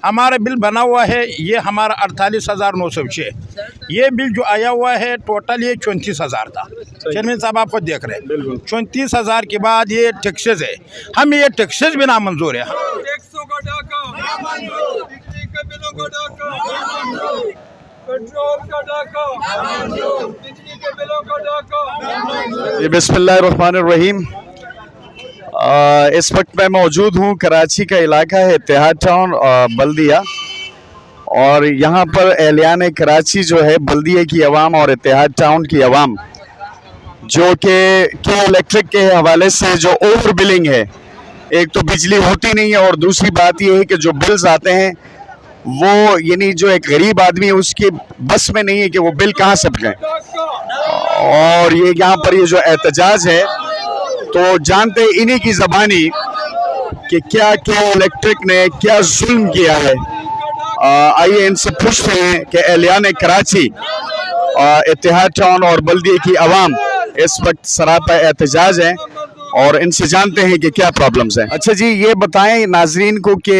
हमारा बिल बना हुआ है ये हमारा 48,906। ये बिल जो आया हुआ है टोटल ये 34,000 था। चेयरमैन साहब आपको देख रहे हैं 34,000 के बाद ये टैक्सेस है, हम ये टैक्सेस भी नामंजूर है। टैक्सों का डाका, बिजली के बिलों का डाका, पेट्रोल का डाका, बिजली के बिलों का डाका। बिस्मिल्लाहिर्रहमानिर्रहीम। इस वक्त मैं मौजूद हूँ कराची का इलाका है इत्तेहाद टाउन बल्दिया, और यहाँ पर एहलियान कराची जो है बल्दिया की आवाम और इत्तेहाद टाउन की आवाम जो कि इलेक्ट्रिक के हवाले से जो ओवर बिलिंग है, एक तो बिजली होती नहीं है और दूसरी बात ये है कि जो बिल्स आते हैं वो यानी जो एक गरीब आदमी है उसके बस में नहीं है कि वो बिल कहाँ से भरें। और ये यहाँ पर ये जो एहतजाज है तो जानते इन्हीं की ज़बानी कि क्या इलेक्ट्रिक ने क्या जुल्म किया है। आइए इनसे पूछते हैं कि एहलियान कराची, इत्तेहाद टाउन और बल्दिया की आवाम इस वक्त सरापा एहतजाज है और इनसे जानते हैं कि क्या प्रॉब्लम्स हैं। अच्छा जी, ये बताएं नाजरीन को कि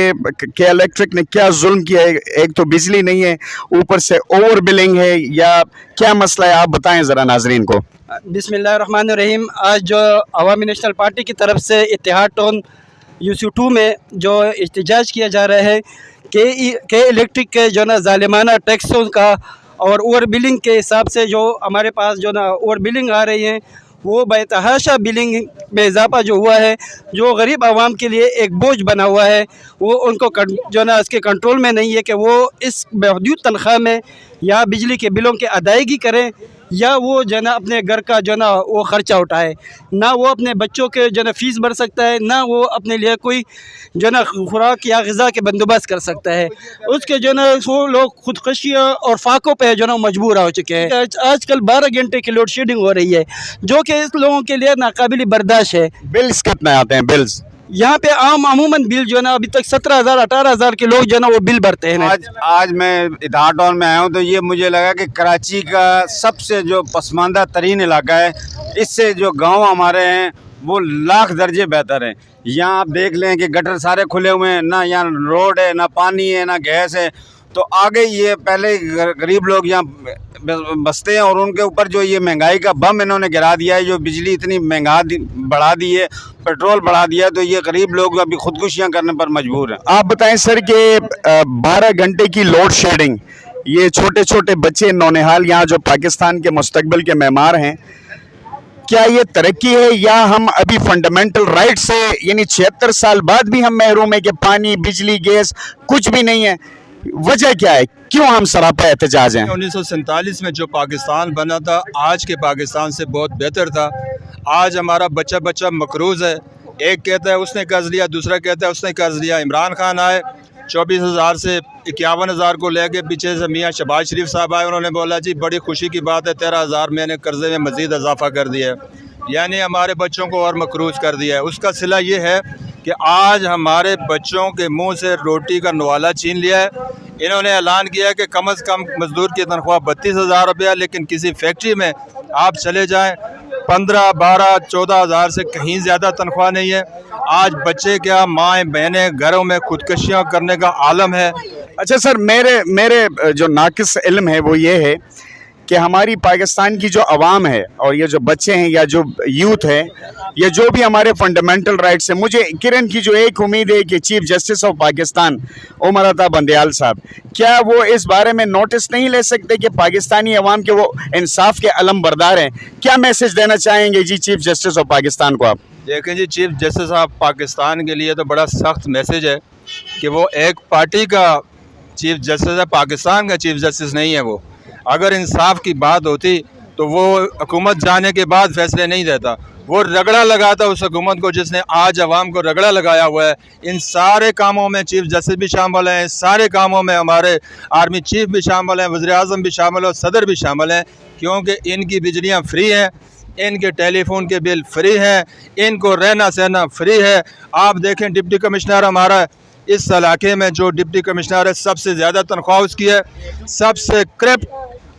इलेक्ट्रिक ने क्या जुल्म किया है। एक तो बिजली नहीं है, ऊपर से ओवर बिलिंग है, या क्या मसला है, आप बताएं ज़रा नाजरीन को। बिस्मिल्लाहिर्रहमानिर्रहीम। आज जो अवामी नेशनल पार्टी की तरफ से इत्तेहाद टाउन UC2 में जो एहतजाज किया जा रहा है कि इलेक्ट्रिक के जो ना ज़ालिमाना टैक्सों का और ओवर बिलिंग के हिसाब से जो हमारे पास जो ना ओवर बिलिंग आ रही हैं, वो बेतहाशा बिलिंग में इजाफा जो हुआ है, जो गरीब आवाम के लिए एक बोझ बना हुआ है, वो उनको जो ना इसके कंट्रोल में नहीं है कि वो इस महदूद तनख्वाह में या बिजली के बिलों की अदायगी करें या वो जो ना अपने घर का जो ना वो ख़र्चा उठाए। ना वो अपने बच्चों के जो ना फ़ीस भर सकता है, ना वो अपने लिए कोई जो ना खुराक या ग़िज़ा के बंदोबस्त कर सकता है। उसके जो ना वो लोग खुदकशियाँ और फाकों पे जो ना मजबूर हो चुके हैं। आजकल 12 घंटे की लोड शेडिंग हो रही है जो कि इस लोगों के लिए नाकाबिल बर्दाश्त है। बिल्स कितने आते हैं? बिल्स यहाँ पे अमूमन बिल जो है ना अभी तक 17,000 18,000 के लोग जो है ना वो बिल भरते हैं। आज मैं इत्तेहाद टाउन में आया हूँ तो ये मुझे लगा कि कराची का सबसे जो पसमानदा तरीन इलाका है, इससे जो गांव हमारे हैं वो लाख दर्जे बेहतर हैं। यहाँ आप देख लें कि गटर सारे खुले हुए हैं, ना यहाँ रोड है, ना पानी है, ना गैस है। तो आगे ये पहले गरीब लोग यहाँ बसते हैं और उनके ऊपर जो ये महंगाई का बम इन्होंने गिरा दिया है, जो बिजली इतनी बढ़ा दी है, पेट्रोल बढ़ा दिया है, तो ये गरीब लोग अभी खुदकुशियाँ करने पर मजबूर हैं। आप बताएं सर कि 12 घंटे की लोड शेडिंग, ये छोटे छोटे बच्चे नौनिहाल यहाँ जो पाकिस्तान के मुस्तकबिल के मेमार हैं, क्या ये तरक्की है या हम अभी फंडामेंटल राइट से यानी 76 साल बाद भी हम महरूम है कि पानी बिजली गैस कुछ भी नहीं है? वजह क्या है, क्यों हम सरापा एहतजाज हैं? 1947 में जो पाकिस्तान बना था आज के पाकिस्तान से बहुत बेहतर था। आज हमारा बच्चा बच्चा मकरूज़ है, एक कहता है उसने कर्ज लिया, दूसरा कहता है उसने कर्ज लिया। इमरान खान आए 24,000 से 51,000 को लेके, पीछे से मियाँ शहबाज शरीफ साहब आए, उन्होंने बोला जी बड़ी खुशी की बात है 13,000 मैंने कर्जे में मज़ीद इजाफा कर दिया है, यानी हमारे बच्चों को और मकरूज़ कर दिया है। उसका सिला ये है कि आज हमारे बच्चों के मुंह से रोटी का नवाला छीन लिया है। इन्होंने ऐलान किया है कि कम से कम मजदूर की तनख्वाह 32,000 रुपया, लेकिन किसी फैक्ट्री में आप चले जाएं 15, 12, 14,000 से कहीं ज़्यादा तनख्वाह नहीं है। आज बच्चे क्या, माएँ बहनें घरों में खुदकशियाँ करने का आलम है। अच्छा सर, मेरे जो नाकिस इल्म है वो ये है कि हमारी पाकिस्तान की जो अवाम है और ये जो बच्चे हैं या जो यूथ है, ये जो भी हमारे फंडामेंटल राइट्स हैं, मुझे किरण की जो एक उम्मीद है कि chief justice of Pakistan Umar Ata Bandial साहब, क्या वो इस बारे में नोटिस नहीं ले सकते कि पाकिस्तानी अवाम के वो इंसाफ के अलम बरदार हैं? क्या मैसेज देना चाहेंगे जी चीफ जस्टिस ऑफ पाकिस्तान को आप? देखें जी, चीफ जस्टिस ऑफ पाकिस्तान के लिए तो बड़ा सख्त मैसेज है कि वो एक पार्टी का चीफ जस्टिस है, पाकिस्तान का चीफ जस्टिस नहीं है। वो अगर इंसाफ की बात होती तो वो हुकूमत जाने के बाद फैसले नहीं देता, वो रगड़ा लगाता उस हुकूमत को जिसने आज अवाम को रगड़ा लगाया हुआ है। इन सारे कामों में चीफ जस्टिस भी शामिल हैं, सारे कामों में हमारे आर्मी चीफ भी शामिल हैं, वज़ीर आज़म भी शामिल है, सदर भी शामिल हैं, क्योंकि इनकी बिजलियाँ फ्री हैं, इनके टेलीफोन के बिल फ्री हैं, इनको रहना सहना फ्री है। आप देखें डिप्टी कमिश्नर हमारा इस इलाके में जो डिप्टी कमिश्नर है सबसे ज़्यादा तनख्वाह उसकी है, सबसे करप्ट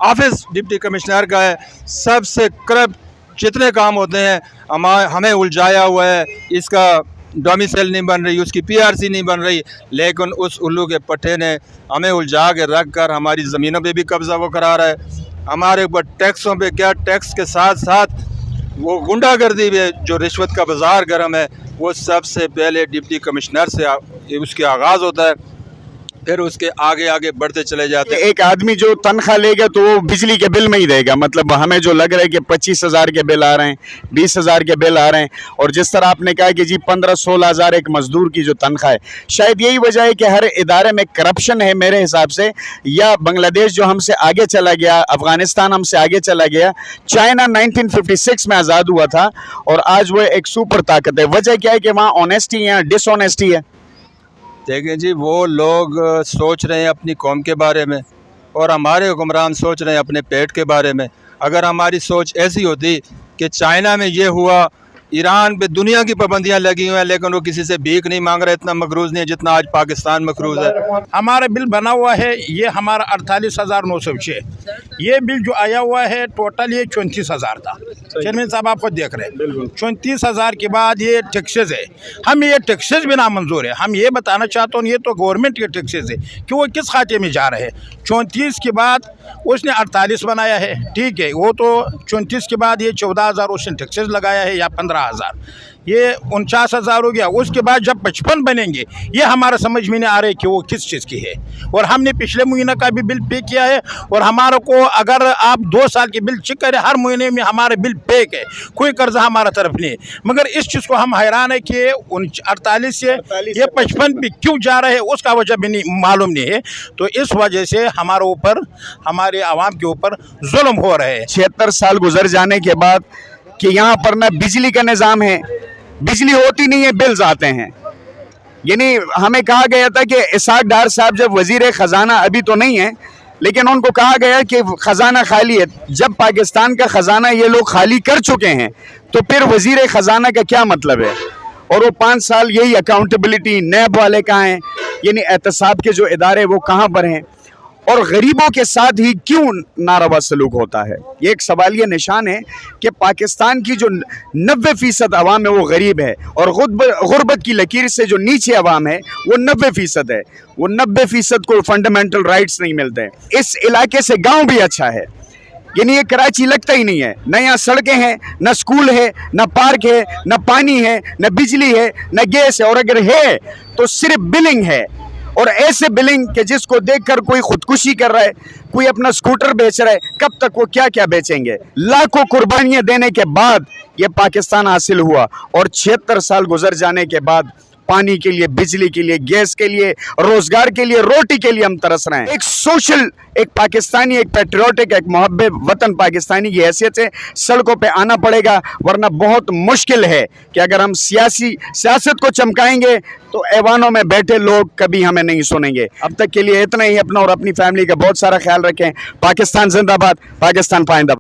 ऑफिस डिप्टी कमिश्नर का है, सबसे करप्ट जितने काम होते हैं हमें उलझाया हुआ है। इसका डोमिसाइल नहीं बन रही, उसकी पीआरसी नहीं बन रही, लेकिन उस उल्लू के पट्टे ने हमें उलझा के रख कर हमारी ज़मीनों पे भी कब्ज़ा वो करा रहा है। हमारे ऊपर टैक्सों पे क्या, टैक्स के साथ साथ वो गुंडागर्दी में जो रिश्वत का बाज़ार गर्म है, वो सबसे पहले डिप्टी कमिश्नर से उसके आगाज़ होता है, फिर उसके आगे आगे बढ़ते चले जाते हैं। एक आदमी जो तनख्वाह लेगा तो वो बिजली के बिल में ही देगा, मतलब हमें जो लग रहा है कि 25,000 के बिल आ रहे हैं, 20,000 के बिल आ रहे हैं, और जिस तरह आपने कहा कि जी 15-16 हज़ार एक मजदूर की जो तनख्वाह है, शायद यही वजह है कि हर इदारे में करप्शन है मेरे हिसाब से, या बांग्लादेश जो हमसे आगे चला गया, अफगानिस्तान हमसे आगे चला गया, चाइना 1956 में आज़ाद हुआ था और आज वो एक सुपर ताकत है। वजह क्या है कि वहाँ ऑनेस्टी है, डिसऑनेस्टी है। देखें जी, वो लोग सोच रहे हैं अपनी कौम के बारे में और हमारे हुक्मरान सोच रहे हैं अपने पेट के बारे में। अगर हमारी सोच ऐसी होती कि चाइना में ये हुआ, ईरान पे दुनिया की पाबंदियां लगी हुई हैं, लेकिन वो किसी से भीख नहीं मांग रहा, इतना मकरूज़ नहीं है जितना आज पाकिस्तान मकरूज़ है। हमारा बिल बना हुआ है ये हमारा 48,906। ये बिल जो आया हुआ है टोटल ये 34,000 था। चेयरमैन साहब आप खुद देख रहे हैं, 34,000 के बाद ये टैक्सेस है। हम ये टैक्सेस भी नामंजूर है। हम ये बताना चाहता हूँ, ये तो गवर्नमेंट के टैक्सेस है कि वो किस खाते में जा रहे हैं। 34 के बाद उसने 48 बनाया है, ठीक है, वो तो 34 के बाद ये 14,000 उसने टैक्सेस लगाया है या 15,000, ये 49,000 हो गया। उसके बाद जब 55 बनेंगे, ये हमारा समझ में नहीं आ रहा है कि वो किस चीज़ की है। और हमने पिछले महीने का भी बिल पे किया है, और हमारे को अगर आप 2 साल के बिल चेक करें, हर महीने में हमारे बिल पे है, कोई कर्जा हमारा तरफ नहीं है। मगर इस चीज़ को हम हैरान है कि 48 से ये 55 भी क्यों जा रहे हैं, उसका वजह भी नहीं मालूम नहीं है। तो इस वजह से हमारे ऊपर, हमारे आवाम के ऊपर जुल्म हो रहे हैं। 76 साल गुजर जाने के बाद कि यहाँ पर ना बिजली का निज़ाम है, बिजली होती नहीं है, बिल्स आते हैं। यानी हमें कहा गया था कि इसाक डार साहब जब वजीर ख़जाना, अभी तो नहीं है, लेकिन उनको कहा गया कि ख़जाना खाली है। जब पाकिस्तान का ख़जाना ये लोग खाली कर चुके हैं तो फिर वजीर ख़जाना का क्या मतलब है? और वो 5 साल यही अकाउंटेबिलिटी, नैब वाले कहाँ हैं, यानी एहतसाब के जो इदारे वो कहाँ पर हैं, और गरीबों के साथ ही क्यों नारवा सलूक होता है? ये एक सवालिया निशान है कि पाकिस्तान की जो 90% अवाम है वो गरीब है, और गुर्बत की लकीर से जो नीचे अवाम है वो 90% है। वो 90% को फंडामेंटल राइट्स नहीं मिलते। इस इलाके से गांव भी अच्छा है, यानी ये कराची लगता ही नहीं है। न यहाँ सड़कें हैं, न स्कूल है, न पार्क है, न पानी है, न बिजली है, न गैस है, और अगर है तो सिर्फ बिलिंग है। और ऐसे बिलिंग के जिसको देखकर कोई खुदकुशी कर रहा है, कोई अपना स्कूटर बेच रहा है, कब तक वो क्या क्या बेचेंगे? लाखों कुर्बानियां देने के बाद ये पाकिस्तान हासिल हुआ, और 76 साल गुजर जाने के बाद पानी के लिए, बिजली के लिए, गैस के लिए, रोजगार के लिए, रोटी के लिए हम तरस रहे हैं। एक सोशल, एक पाकिस्तानी, एक पैट्रियोटिक, एक मोहब्बत वतन पाकिस्तानी की हैसियत से सड़कों पे आना पड़ेगा, वरना बहुत मुश्किल है कि अगर हम सियासत को चमकाएंगे तो ऐवानों में बैठे लोग कभी हमें नहीं सुनेंगे। अब तक के लिए इतना ही। अपना और अपनी फैमिली का बहुत सारा ख्याल रखें। पाकिस्तान जिंदाबाद, पाकिस्तान पाइंदा।